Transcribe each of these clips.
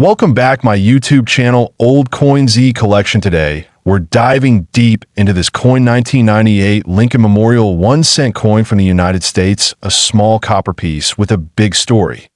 Welcome back my YouTube channel, Old Coin Z Collection. Today, we're diving deep into this coin 1998 Lincoln Memorial 1-cent coin from the United States, a small copper piece with a big story.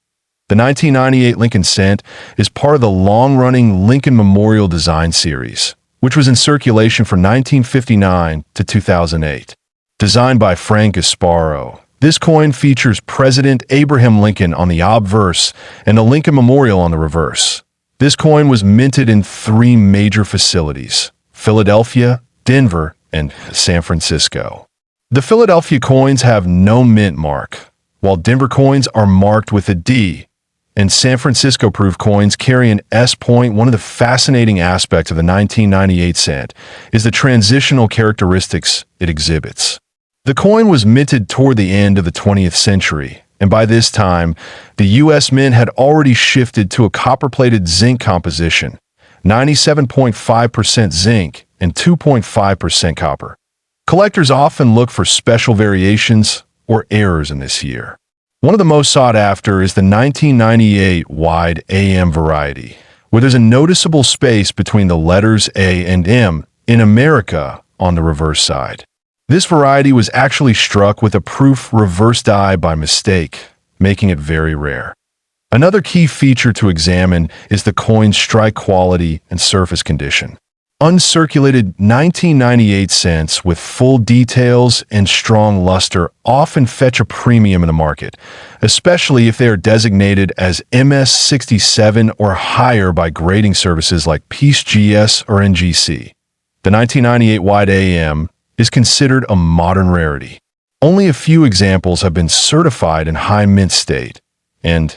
The 1998 Lincoln cent is part of the long-running Lincoln Memorial design series, which was in circulation from 1959 to 2008. Designed by Frank Gasparo, this coin features President Abraham Lincoln on the obverse and the Lincoln Memorial on the reverse. This coin was minted in 3 major facilities: Philadelphia, Denver, and San Francisco. The Philadelphia coins have no mint mark, while Denver coins are marked with a D, and San Francisco proof coins carry an S point. One of the fascinating aspects of the 1998 cent is the transitional characteristics it exhibits. The coin was minted toward the end of the 20th century, and by this time, the U.S. Mint had already shifted to a copper-plated zinc composition, 97.5% zinc and 2.5% copper. Collectors often look for special variations or errors in this year. One of the most sought after is the 1998 wide AM variety, where there's a noticeable space between the letters A and M in America on the reverse side. This variety was actually struck with a proof reverse die by mistake, making it very rare. Another key feature to examine is the coin's strike quality and surface condition. Uncirculated 1998 cents with full details and strong luster often fetch a premium in the market, especially if they are designated as MS67 or higher by grading services like PeaceGS or NGC. The 1998 wide AM is considered a modern rarity. Only a few examples have been certified in high mint state, and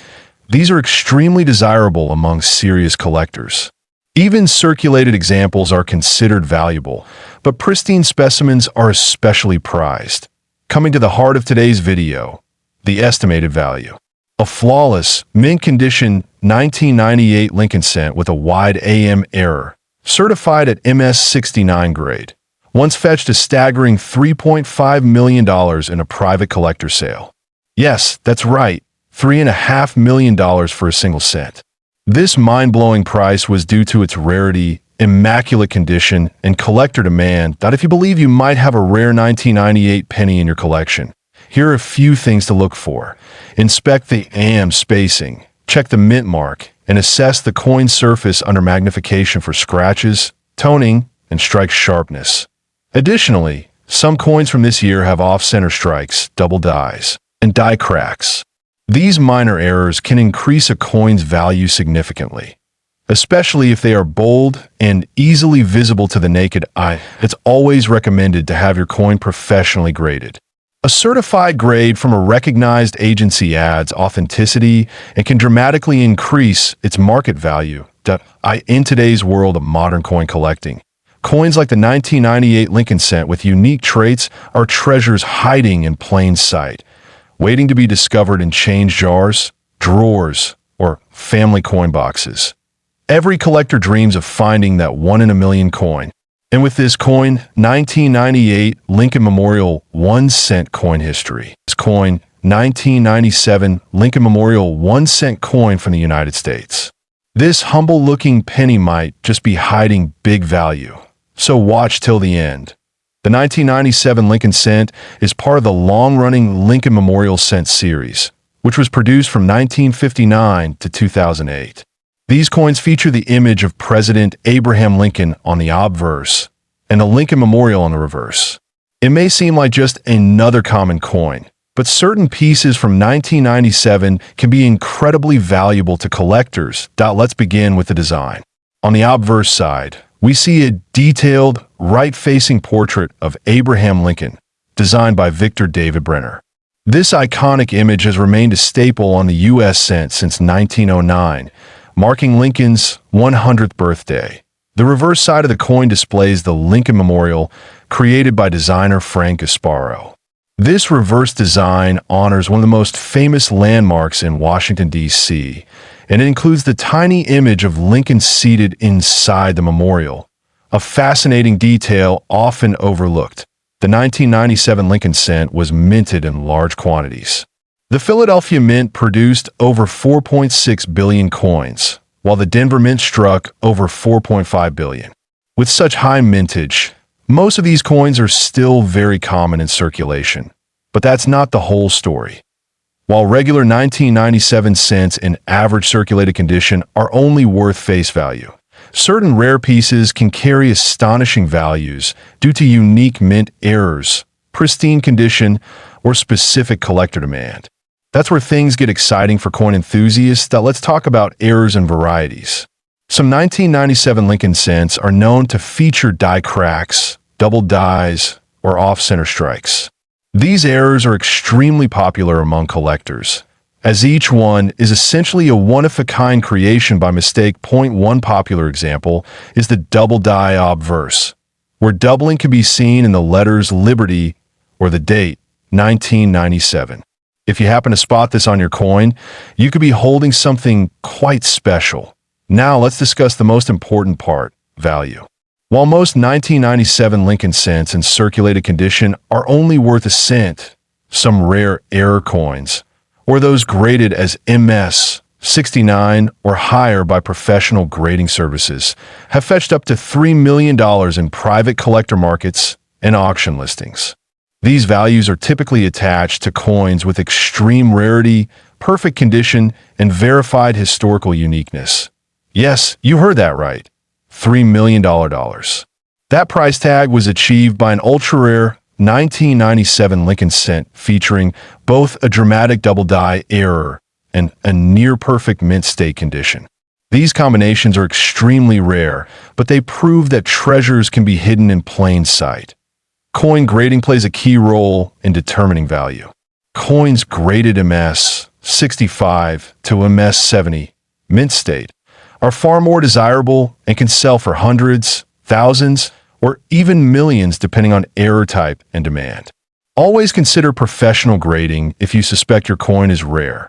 these are extremely desirable among serious collectors. Even circulated examples are considered valuable, but pristine specimens are especially prized. Coming to the heart of today's video, the estimated value. A flawless, mint condition 1998 Lincoln cent with a wide AM error, certified at MS69 grade, once fetched a staggering $3.5 million in a private collector sale. Yes, that's right, $3.5 million for a single cent. This mind-blowing price was due to its rarity, immaculate condition, and collector demand that if you believe you might have a rare 1998 penny in your collection, here are a few things to look for. Inspect the AM spacing, check the mint mark, and assess the coin surface under magnification for scratches, toning, and strike sharpness. Additionally, some coins from this year have off-center strikes, double dies, and die cracks. These minor errors can increase a coin's value significantly, especially if they are bold and easily visible to the naked eye. It's always recommended to have your coin professionally graded. A certified grade from a recognized agency adds authenticity and can dramatically increase its market value. In today's world of modern coin collecting, coins like the 1998 Lincoln cent with unique traits are treasures hiding in plain sight, waiting to be discovered in change jars, drawers, or family coin boxes. Every collector dreams of finding that one-in-a-million coin. And with this coin, 1998 Lincoln Memorial 1-cent coin history. This coin, 1997 Lincoln Memorial 1-cent coin from the United States. This humble-looking penny might just be hiding big value, so watch till the end. The 1997 Lincoln cent is part of the long-running Lincoln Memorial cent series, which was produced from 1959 to 2008. These coins feature the image of President Abraham Lincoln on the obverse and the Lincoln Memorial on the reverse. It may seem like just another common coin, but certain pieces from 1997 can be incredibly valuable to collectors. Let's begin with the design. On the obverse side, we see a detailed, right-facing portrait of Abraham Lincoln, designed by Victor David Brenner. This iconic image has remained a staple on the U.S. cent since 1909, marking Lincoln's 100th birthday. The reverse side of the coin displays the Lincoln Memorial, created by designer Frank Gasparo. This reverse design honors one of the most famous landmarks in Washington, D.C., and it includes the tiny image of Lincoln seated inside the memorial, a fascinating detail often overlooked. The 1997 Lincoln cent was minted in large quantities. The Philadelphia Mint produced over 4.6 billion coins, while the Denver Mint struck over 4.5 billion. With such high mintage, most of these coins are still very common in circulation. But that's not the whole story. While regular 1997 cents in average circulated condition are only worth face value, certain rare pieces can carry astonishing values due to unique mint errors, pristine condition, or specific collector demand. That's where things get exciting for coin enthusiasts. Let's talk about errors and varieties. Some 1997 Lincoln cents are known to feature die cracks, double dies, or off-center strikes. These errors are extremely popular among collectors, as each one is essentially a one-of-a-kind creation by mistake. One popular example is the double die obverse, where doubling can be seen in the letters Liberty or the date 1997. If you happen to spot this on your coin, you could be holding something quite special. Now let's discuss the most important part, value. While most 1997 Lincoln cents in circulated condition are only worth a cent, some rare error coins, or those graded as MS 69 or higher by professional grading services, have fetched up to $3 million in private collector markets and auction listings. These values are typically attached to coins with extreme rarity, perfect condition, and verified historical uniqueness. Yes, you heard that right. $3 million. That price tag was achieved by an ultra-rare 1997 Lincoln cent featuring both a dramatic double die error and a near-perfect mint state condition. These combinations are extremely rare, but they prove that treasures can be hidden in plain sight. Coin grading plays a key role in determining value. Coins graded MS 65 to MS 70, mint state, are far more desirable and can sell for hundreds, thousands, or even millions depending on error type and demand. Always consider professional grading if you suspect your coin is rare.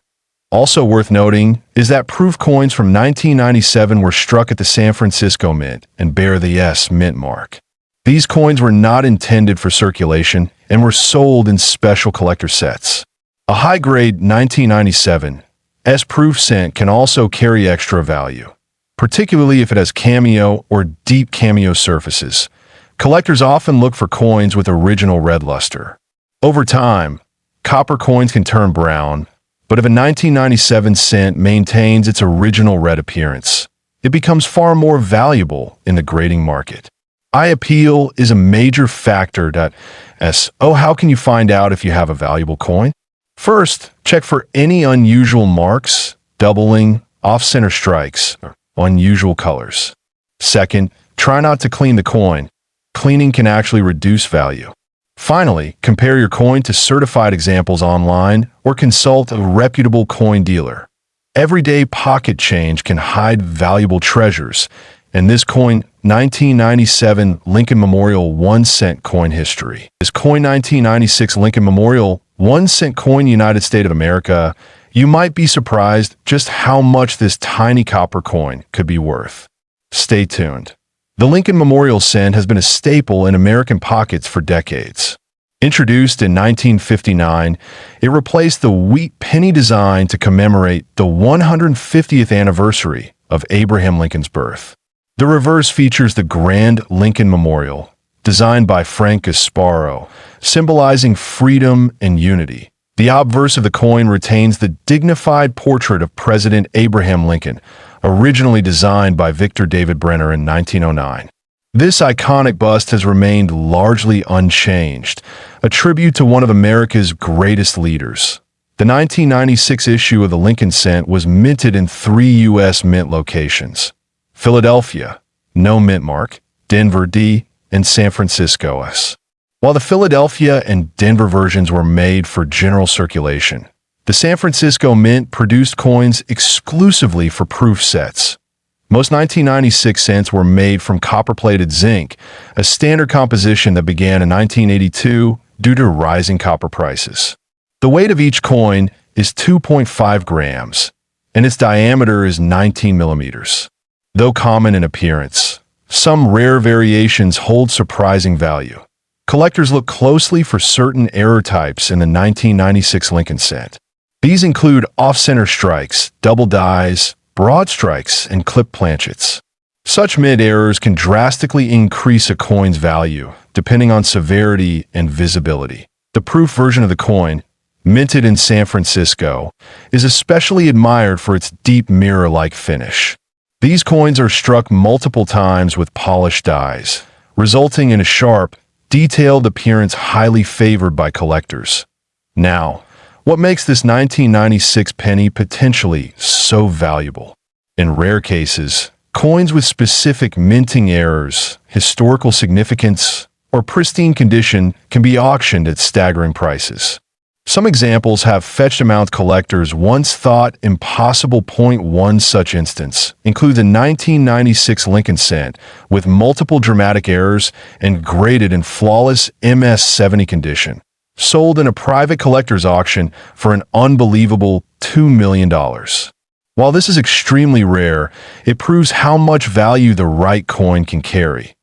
Also worth noting is that proof coins from 1997 were struck at the San Francisco Mint and bear the S Mint mark. These coins were not intended for circulation and were sold in special collector sets. A high-grade 1997 S-proof cent can also carry extra value, particularly if it has cameo or deep cameo surfaces. Collectors often look for coins with original red luster. Over time, copper coins can turn brown, but if a 1997 cent maintains its original red appearance, it becomes far more valuable in the grading market. Eye appeal is a major factor. How can you find out if you have a valuable coin? First, check for any unusual marks, doubling, off-center strikes, or unusual colors. Second, try not to clean the coin. Cleaning can actually reduce value. Finally, compare your coin to certified examples online or consult a reputable coin dealer. Everyday pocket change can hide valuable treasures, and this coin 1997 Lincoln Memorial 1 cent coin history. This coin 1996 Lincoln Memorial 1 cent coin United States of America. You might be surprised just how much this tiny copper coin could be worth. Stay tuned. The Lincoln Memorial cent has been a staple in American pockets for decades. Introduced in 1959, it replaced the wheat penny design to commemorate the 150th anniversary of Abraham Lincoln's birth. The reverse features the Grand Lincoln Memorial, designed by Frank Gasparo, symbolizing freedom and unity. The obverse of the coin retains the dignified portrait of President Abraham Lincoln, originally designed by Victor David Brenner in 1909. This iconic bust has remained largely unchanged, a tribute to one of America's greatest leaders. The 1996 issue of the Lincoln cent was minted in 3 U.S. mint locations: Philadelphia, no mint mark; Denver, D; and San Francisco, S. While the Philadelphia and Denver versions were made for general circulation, the San Francisco Mint produced coins exclusively for proof sets. Most 1996 cents were made from copper-plated zinc, a standard composition that began in 1982 due to rising copper prices. The weight of each coin is 2.5 grams, and its diameter is 19 millimeters. Though common in appearance, some rare variations hold surprising value. Collectors look closely for certain error types in the 1996 Lincoln cent. These include off-center strikes, double dies, broad strikes, and clip planchets. Such mint errors can drastically increase a coin's value, depending on severity and visibility. The proof version of the coin, minted in San Francisco, is especially admired for its deep mirror-like finish. These coins are struck multiple times with polished dies, resulting in a sharp, detailed appearance highly favored by collectors. Now, what makes this 1996 penny potentially so valuable? In rare cases, coins with specific minting errors, historical significance, or pristine condition can be auctioned at staggering prices. Some examples have fetched amounts collectors once thought impossible. One such instance includes a 1996 Lincoln cent with multiple dramatic errors and graded in flawless MS-70 condition, sold in a private collector's auction for an unbelievable $2 million. While this is extremely rare, it proves how much value the right coin can carry.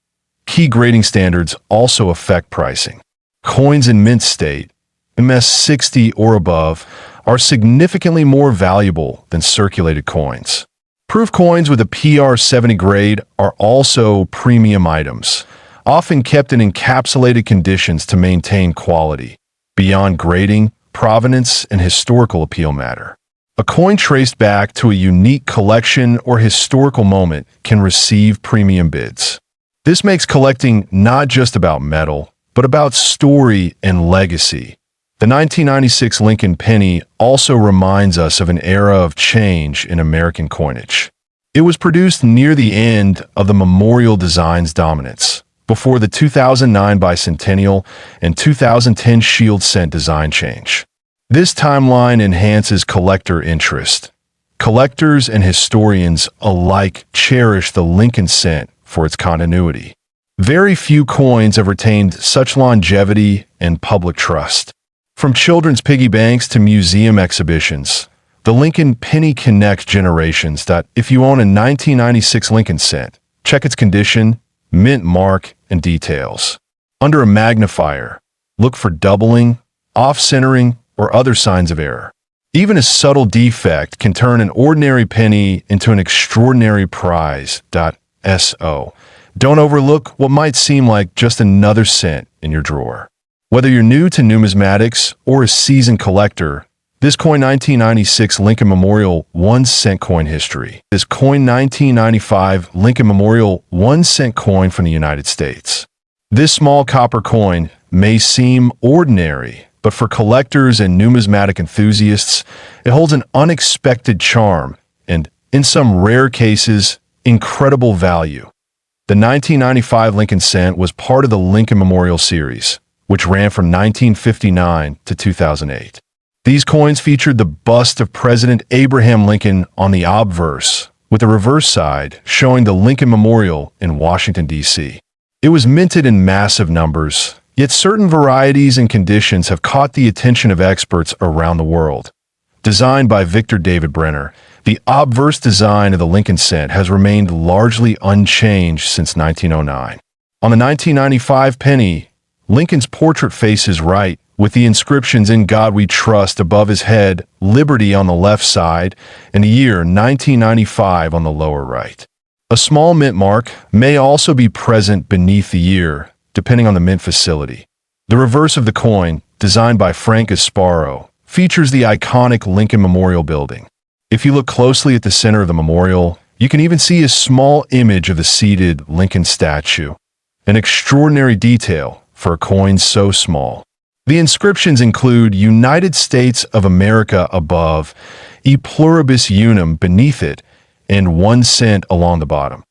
Key grading standards also affect pricing. Coins in mint state, MS-60 or above, are significantly more valuable than circulated coins. Proof coins with a PR-70 grade are also premium items, often kept in encapsulated conditions to maintain quality. Beyond grading, provenance, and historical appeal matter. A coin traced back to a unique collection or historical moment can receive premium bids. This makes collecting not just about metal, but about story and legacy. The 1996 Lincoln penny also reminds us of an era of change in American coinage. It was produced near the end of the memorial design's dominance, before the 2009 bicentennial and 2010 shield cent design change. This timeline enhances collector interest. Collectors and historians alike cherish the Lincoln cent for its continuity. Very few coins have retained such longevity and public trust. From children's piggy banks to museum exhibitions, the Lincoln penny connects generations. If you own a 1996 Lincoln cent, check its condition, mint mark, and details. Under a magnifier, look for doubling, off-centering, or other signs of error. Even a subtle defect can turn an ordinary penny into an extraordinary prize. So, don't overlook what might seem like just another cent in your drawer. Whether you're new to numismatics or a seasoned collector, this coin 1996 Lincoln Memorial 1 cent coin history. This coin 1995 Lincoln Memorial 1 cent coin from the United States. This small copper coin may seem ordinary, but for collectors and numismatic enthusiasts, it holds an unexpected charm and, in some rare cases, incredible value. The 1995 Lincoln cent was part of the Lincoln Memorial series, which ran from 1959 to 2008. These coins featured the bust of President Abraham Lincoln on the obverse, with the reverse side showing the Lincoln Memorial in Washington, D.C. It was minted in massive numbers, yet certain varieties and conditions have caught the attention of experts around the world. Designed by Victor David Brenner, the obverse design of the Lincoln cent has remained largely unchanged since 1909. On the 1995 penny, Lincoln's portrait faces right, with the inscriptions "In God We Trust" above his head, "Liberty" on the left side, and the year 1995 on the lower right. A small mint mark may also be present beneath the year, depending on the mint facility. The reverse of the coin, designed by Frank Gasparo, features the iconic Lincoln Memorial building. If you look closely at the center of the memorial, you can even see a small image of the seated Lincoln statue, an extraordinary detail for a coin so small. The inscriptions include "United States of America" above, "E Pluribus Unum" beneath it, and 1 cent along the bottom.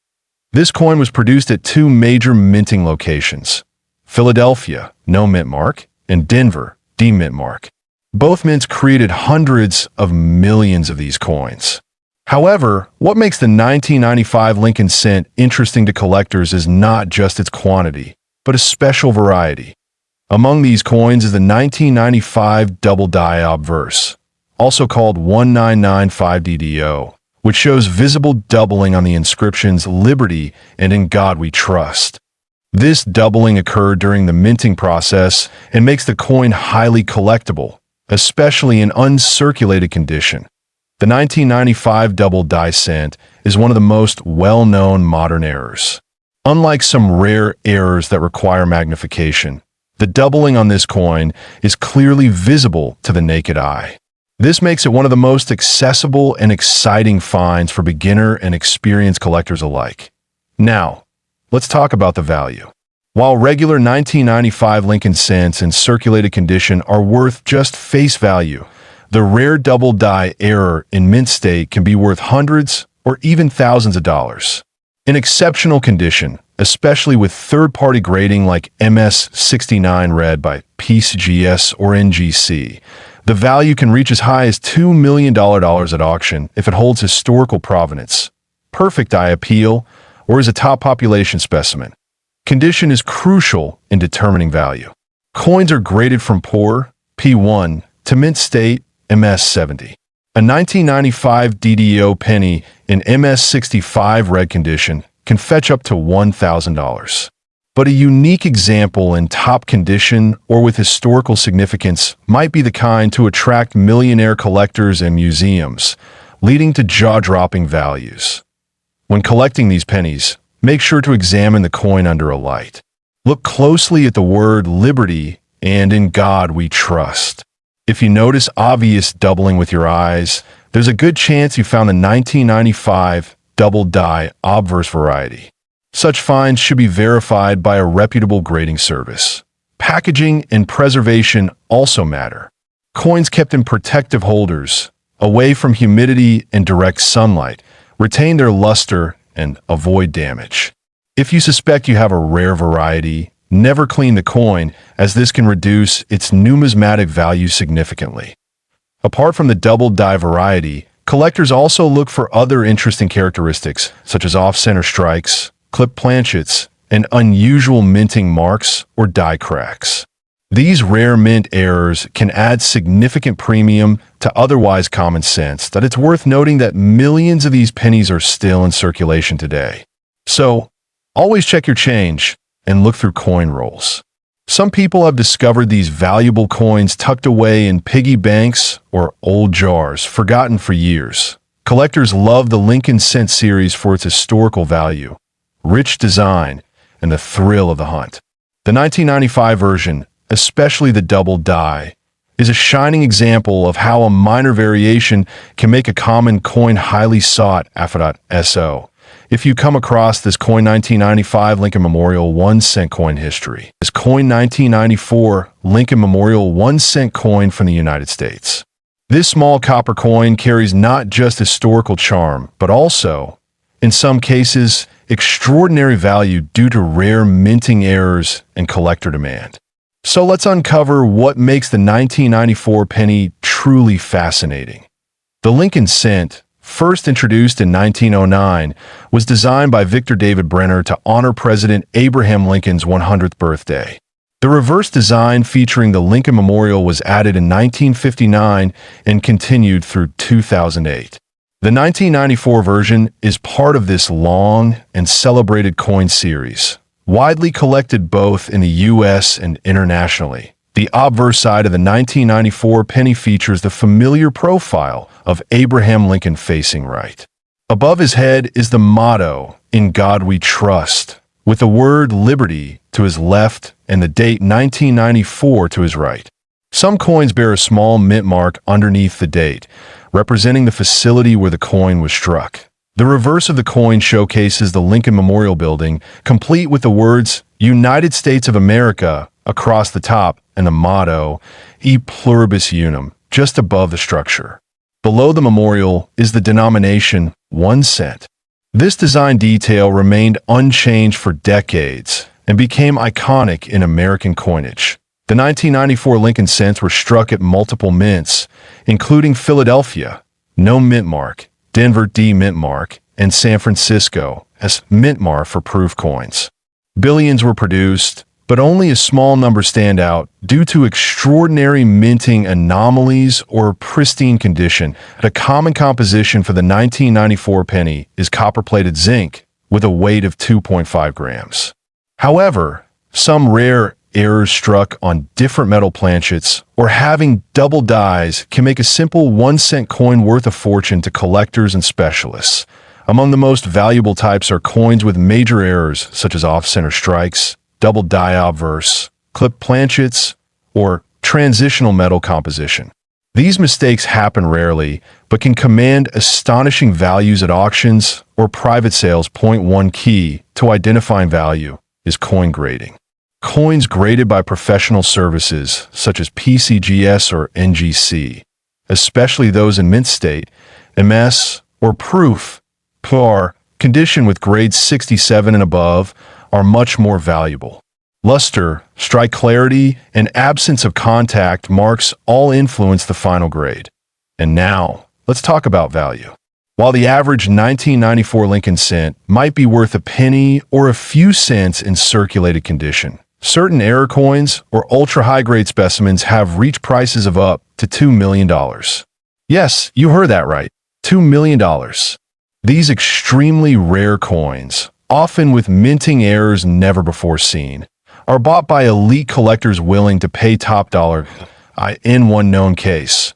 This coin was produced at 2 major minting locations: Philadelphia, no mint mark, and Denver, D mint mark. Both mints created hundreds of millions of these coins. However, what makes the 1995 Lincoln cent interesting to collectors is not just its quantity, but a special variety. Among these coins is the 1995 double die obverse, also called 1995DDO, which shows visible doubling on the inscriptions "Liberty" and "In God We Trust." This doubling occurred during the minting process and makes the coin highly collectible, especially in uncirculated condition. The 1995 double die cent is one of the most well-known modern errors. Unlike some rare errors that require magnification, the doubling on this coin is clearly visible to the naked eye. This makes it one of the most accessible and exciting finds for beginner and experienced collectors alike. Now, let's talk about the value. While regular 1995 Lincoln cents in circulated condition are worth just face value, the rare double die error in mint state can be worth hundreds or even thousands of dollars. In exceptional condition, especially with third-party grading like MS69 read by PCGS or NGC, the value can reach as high as $2 million at auction if it holds historical provenance, perfect eye appeal, or is a top population specimen. Condition is crucial in determining value. Coins are graded from poor, P1, to mint state, MS70. A 1995 DDO penny in MS65 red condition can fetch up to $1,000. But a unique example in top condition or with historical significance might be the kind to attract millionaire collectors and museums, leading to jaw-dropping values. When collecting these pennies, make sure to examine the coin under a light. Look closely at the word liberty and in God we trust. If you notice obvious doubling with your eyes, there's a good chance you found a 1995 double die obverse variety. Such finds should be verified by a reputable grading service. Packaging and preservation also matter. Coins kept in protective holders, away from humidity and direct sunlight, retain their luster and avoid damage. If you suspect you have a rare variety, never clean the coin, as this can reduce its numismatic value significantly. Apart from the double die variety, collectors also look for other interesting characteristics, such as off-center strikes, clip planchets, and unusual minting marks or die cracks. These rare mint errors can add significant premium to otherwise common sense that it's worth noting that millions of these pennies are still in circulation today. So, always check your change and look through coin rolls. Some people have discovered these valuable coins tucked away in piggy banks or old jars, forgotten for years. Collectors love the Lincoln cent series for its historical value, rich design, and the thrill of the hunt. The 1995 version, especially the double die, is a shining example of how a minor variation can make a common coin highly sought after. So, if you come across this coin 1995 Lincoln Memorial 1 cent coin history, this coin 1994 Lincoln Memorial 1 cent coin from the United States. This small copper coin carries not just historical charm, but also, in some cases, extraordinary value due to rare minting errors and collector demand. So let's uncover what makes the 1994 penny truly fascinating. The Lincoln cent, first introduced in 1909, was designed by Victor David Brenner to honor President Abraham Lincoln's 100th birthday. The reverse design featuring the Lincoln Memorial was added in 1959 and continued through 2008. The 1994 version is part of this long and celebrated coin series, widely collected both in the U.S. and internationally. The obverse side of the 1994 penny features the familiar profile of Abraham Lincoln facing right. Above his head is the motto, "In God We Trust," with the word liberty to his left and the date 1994 to his right. Some coins bear a small mint mark underneath the date, representing the facility where the coin was struck. The reverse of the coin showcases the Lincoln Memorial Building, complete with the words United States of America across the top and the motto E Pluribus Unum just above the structure. Below the memorial is the denomination 1 cent. This design detail remained unchanged for decades and became iconic in American coinage. The 1994 Lincoln cents were struck at multiple mints, including Philadelphia, no mint mark, Denver D mint mark, and San Francisco as mint mark for proof coins. Billions were produced, but only a small number stand out due to extraordinary minting anomalies or pristine condition. A common composition for the 1994 penny is copper-plated zinc with a weight of 2.5 grams. However, some rare errors struck on different metal planchets or having double dies can make a simple 1-cent coin worth a fortune to collectors and specialists. Among the most valuable types are coins with major errors such as off-center strikes, double die obverse, clipped planchets, or transitional metal composition. These mistakes happen rarely, but can command astonishing values at auctions or private sales. Point one key to identifying value is coin grading. Coins graded by professional services such as PCGS or NGC, especially those in mint state, MS, or proof, PAR, condition with grades 67 and above, are much more valuable. Luster, strike clarity, and absence of contact marks all influence the final grade. And now, let's talk about value. While the average 1994 Lincoln cent might be worth a penny or a few cents in circulated condition, certain error coins or ultra-high-grade specimens have reached prices of up to $2 million. Yes, you heard that right, $2 million. These extremely rare coins, often with minting errors never before seen, are bought by elite collectors willing to pay top dollar. In one known case,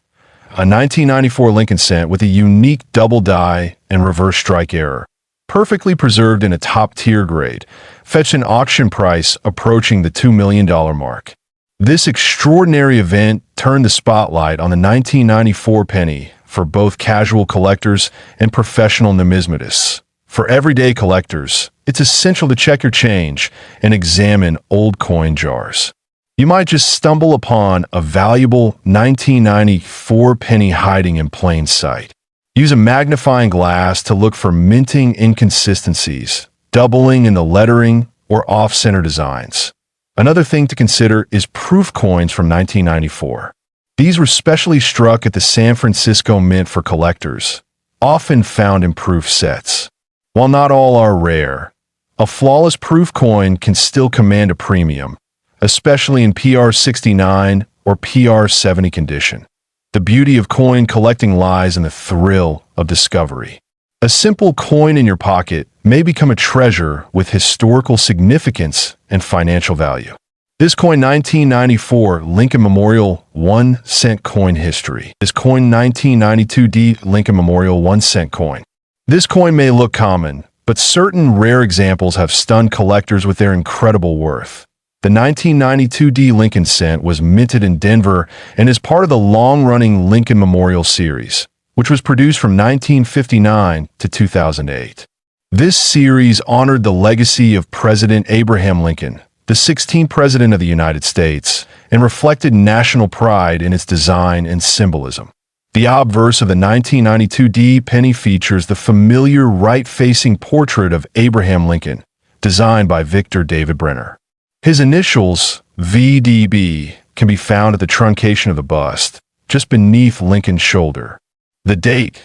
a 1994 Lincoln cent with a unique double die and reverse strike error, perfectly preserved in a top-tier grade, fetched an auction price approaching the $2 million mark. This extraordinary event turned the spotlight on the 1994 penny for both casual collectors and professional numismatists. For everyday collectors, it's essential to check your change and examine old coin jars. You might just stumble upon a valuable 1994 penny hiding in plain sight. Use a magnifying glass to look for minting inconsistencies, doubling in the lettering, or off-center designs. Another thing to consider is proof coins from 1994. These were specially struck at the San Francisco Mint for collectors, often found in proof sets. While not all are rare, a flawless proof coin can still command a premium, especially in PR 69 or PR 70 condition. The beauty of coin collecting lies in the thrill of discovery. A simple coin in your pocket may become a treasure with historical significance and financial value. This coin 1994 Lincoln Memorial 1-cent coin history. This coin 1992D Lincoln Memorial 1-cent coin. This coin may look common, but certain rare examples have stunned collectors with their incredible worth. The 1992D Lincoln cent was minted in Denver and is part of the long-running Lincoln Memorial series, which was produced from 1959 to 2008. This series honored the legacy of President Abraham Lincoln, the 16th President of the United States, and reflected national pride in its design and symbolism. The obverse of the 1992D penny features the familiar right-facing portrait of Abraham Lincoln, designed by Victor David Brenner. His initials, VDB, can be found at the truncation of the bust, just beneath Lincoln's shoulder. The date,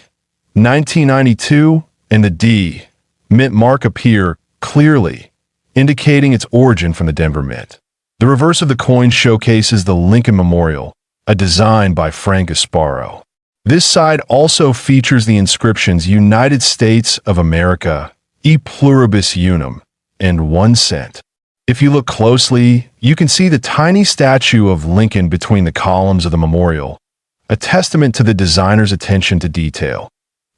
1992, and the D, mint mark appear clearly, indicating its origin from the Denver Mint. The reverse of the coin showcases the Lincoln Memorial, a design by Frank Gasparo. This side also features the inscriptions United States of America, E pluribus unum, and 1 cent. If you look closely, you can see the tiny statue of Lincoln between the columns of the memorial, a testament to the designer's attention to detail.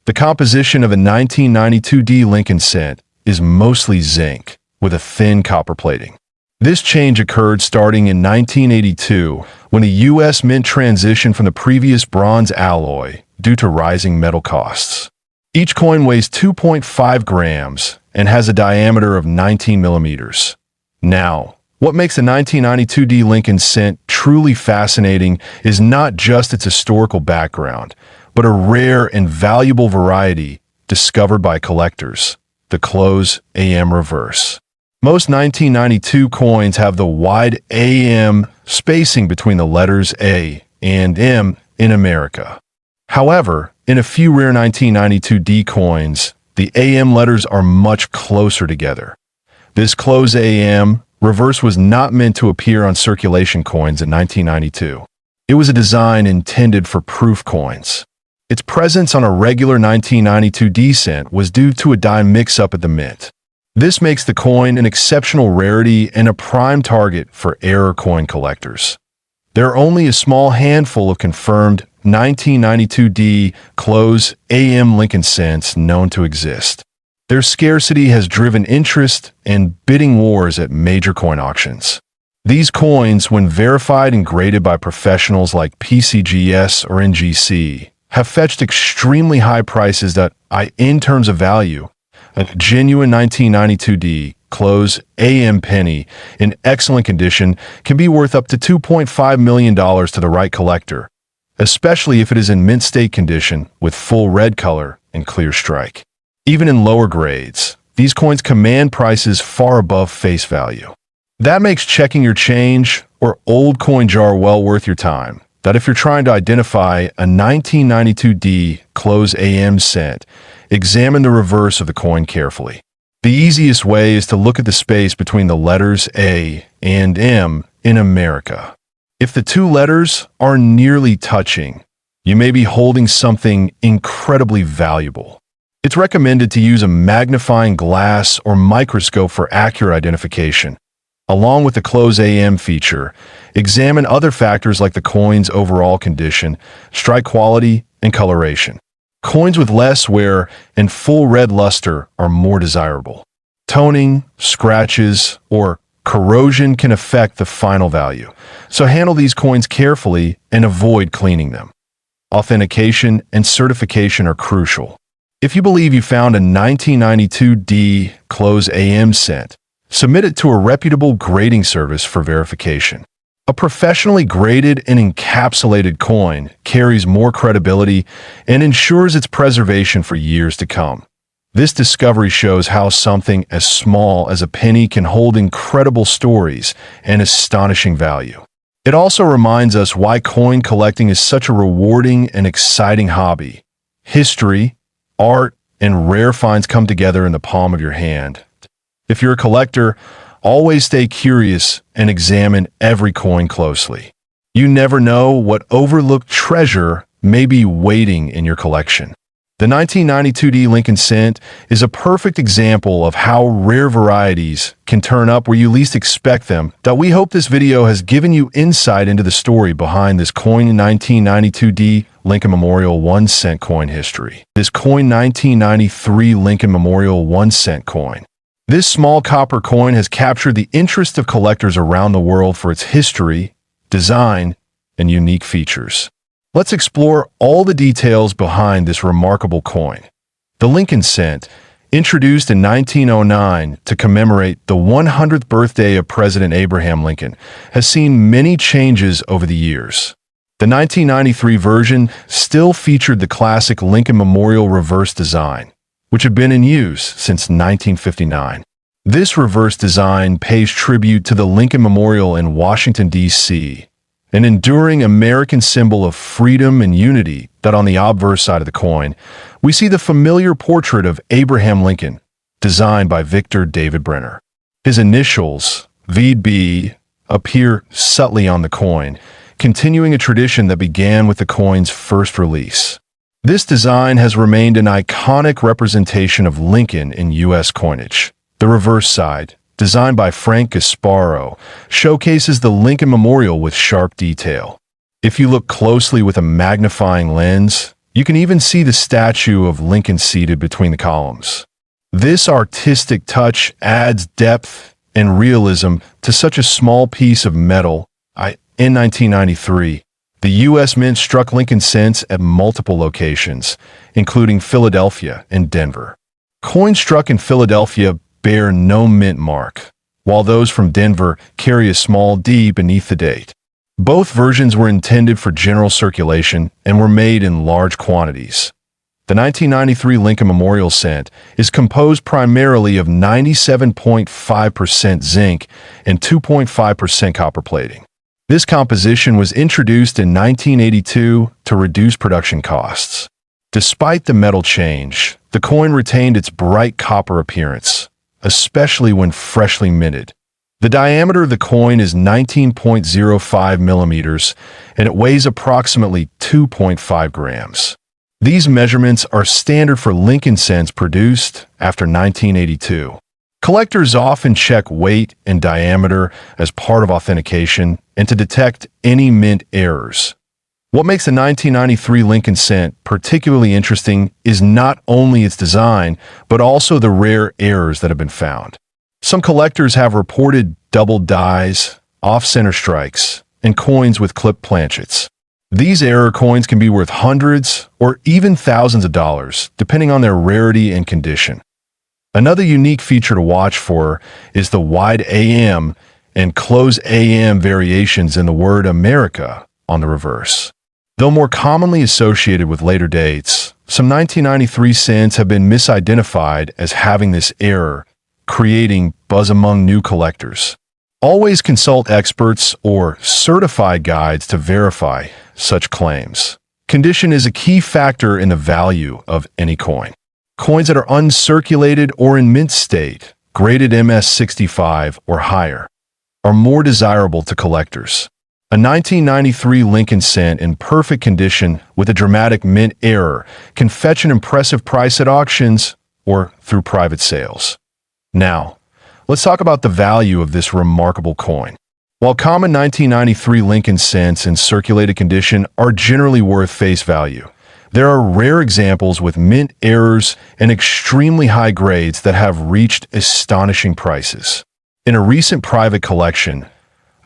The composition of a 1992D Lincoln cent is mostly zinc, with a thin copper plating. This change occurred starting in 1982, when the U.S. Mint transitioned from the previous bronze alloy due to rising metal costs. Each coin weighs 2.5 grams and has a diameter of 19 millimeters. Now, what makes the 1992D Lincoln cent truly fascinating is not just its historical background, but a rare and valuable variety discovered by collectors, the close AM reverse. Most 1992 coins have the wide AM spacing between the letters A and M in America. However, in a few rare 1992D coins, the AM letters are much closer together. This close AM reverse was not meant to appear on circulation coins in 1992. It was a design intended for proof coins. Its presence on a regular 1992D cent was due to a die mix-up at the mint. This makes the coin an exceptional rarity and a prime target for error coin collectors. There are only a small handful of confirmed 1992D close AM Lincoln cents known to exist. Their scarcity has driven interest and bidding wars at major coin auctions. These coins, when verified and graded by professionals like PCGS or NGC, have fetched extremely high prices that, in terms of value, a genuine 1992D close AM penny in excellent condition can be worth up to $2.5 million to the right collector, especially if it is in mint state condition with full red color and clear strike. Even in lower grades, these coins command prices far above face value. That makes checking your change or old coin jar well worth your time. That if you're trying to identify a 1992D close AM cent, examine the reverse of the coin carefully. The easiest way is to look at the space between the letters A and M in America. If the two letters are nearly touching, you may be holding something incredibly valuable. It's recommended to use a magnifying glass or microscope for accurate identification. Along with the close AM feature, examine other factors like the coin's overall condition, strike quality, and coloration. Coins with less wear and full red luster are more desirable. Toning, scratches, or corrosion can affect the final value, so handle these coins carefully and avoid cleaning them. Authentication and certification are crucial. If you believe you found a 1992D close AM cent, submit it to a reputable grading service for verification. A professionally graded and encapsulated coin carries more credibility and ensures its preservation for years to come. This discovery shows how something as small as a penny can hold incredible stories and astonishing value. It also reminds us why coin collecting is such a rewarding and exciting hobby. History, art, and rare finds come together in the palm of your hand. If you're a collector, always stay curious and examine every coin closely. You never know what overlooked treasure may be waiting in your collection. The 1992D Lincoln cent is a perfect example of how rare varieties can turn up where you least expect them. We hope this video has given you insight into the story behind this coin 1992D Lincoln Memorial 1 cent coin history. This coin 1993 Lincoln Memorial 1 cent coin. This small copper coin has captured the interest of collectors around the world for its history, design, and unique features. Let's explore all the details behind this remarkable coin. The Lincoln cent, introduced in 1909 to commemorate the 100th birthday of President Abraham Lincoln, has seen many changes over the years. The 1993 version still featured the classic Lincoln Memorial reverse design, which had been in use since 1959. This reverse design pays tribute to the Lincoln Memorial in Washington, D.C., an enduring American symbol of freedom and unity. That on the obverse side of the coin, we see the familiar portrait of Abraham Lincoln, designed by Victor David Brenner. His initials, VB, appear subtly on the coin, continuing a tradition that began with the coin's first release. This design has remained an iconic representation of Lincoln in U.S. coinage. The reverse side, designed by Frank Gasparo, showcases the Lincoln Memorial with sharp detail. If you look closely with a magnifying lens, you can even see the statue of Lincoln seated between the columns. This artistic touch adds depth and realism to such a small piece of metal. In 1993, the U.S. Mint struck Lincoln cents at multiple locations, including Philadelphia and Denver. Coins struck in Philadelphia bear no mint mark, while those from Denver carry a small D beneath the date. Both versions were intended for general circulation and were made in large quantities. The 1993 Lincoln Memorial cent is composed primarily of 97.5% zinc and 2.5% copper plating. This composition was introduced in 1982 to reduce production costs. Despite the metal change, the coin retained its bright copper appearance, especially when freshly minted. The diameter of the coin is 19.05 millimeters, and it weighs approximately 2.5 grams. These measurements are standard for Lincoln cents produced after 1982. Collectors often check weight and diameter as part of authentication and to detect any mint errors. What makes the 1993 Lincoln cent particularly interesting is not only its design, but also the rare errors that have been found. Some collectors have reported double dies, off-center strikes, and coins with clipped planchets. These error coins can be worth hundreds or even thousands of dollars, depending on their rarity and condition. Another unique feature to watch for is the wide AM and close AM variations in the word America on the reverse. Though more commonly associated with later dates, some 1993 cents have been misidentified as having this error, creating buzz among new collectors. Always consult experts or certified guides to verify such claims. Condition is a key factor in the value of any coin. Coins that are uncirculated or in mint state, graded MS65 or higher, are more desirable to collectors. A 1993 Lincoln cent in perfect condition with a dramatic mint error can fetch an impressive price at auctions or through private sales. Now, let's talk about the value of this remarkable coin. While common 1993 Lincoln cents in circulated condition are generally worth face value, there are rare examples with mint errors and extremely high grades that have reached astonishing prices. In a recent private collection,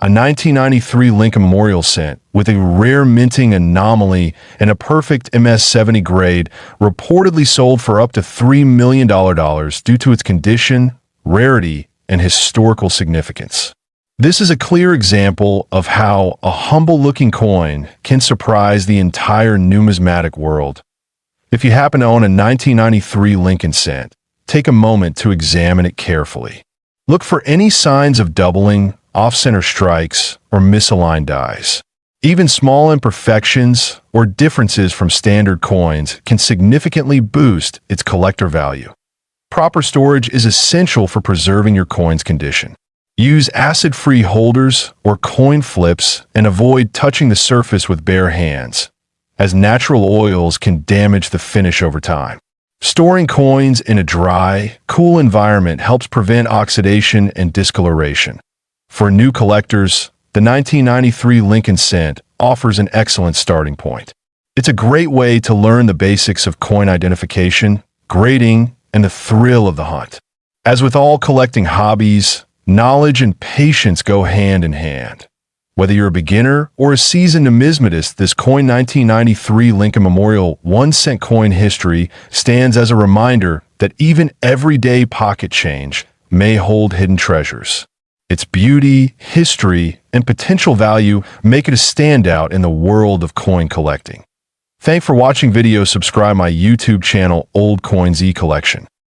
a 1993 Lincoln Memorial cent with a rare minting anomaly and a perfect MS70 grade reportedly sold for up to $3 million due to its condition, rarity, and historical significance. This is a clear example of how a humble-looking coin can surprise the entire numismatic world. If you happen to own a 1993 Lincoln cent, take a moment to examine it carefully. Look for any signs of doubling, off-center strikes, or misaligned dies. Even small imperfections or differences from standard coins can significantly boost its collector value. Proper storage is essential for preserving your coin's condition. Use acid-free holders or coin flips and avoid touching the surface with bare hands, as natural oils can damage the finish over time. Storing coins in a dry, cool environment helps prevent oxidation and discoloration. For new collectors, the 1993 Lincoln cent offers an excellent starting point. It's a great way to learn the basics of coin identification, grading, and the thrill of the hunt. As with all collecting hobbies, knowledge and patience go hand in hand. Whether you're a beginner or a seasoned numismatist, this coin 1993 Lincoln Memorial 1-cent coin history stands as a reminder that even everyday pocket change may hold hidden treasures. Its beauty, history, and potential value make it a standout in the world of coin collecting. Thanks for watching video. Subscribe my YouTube channel, Old COIN ZEE Collection.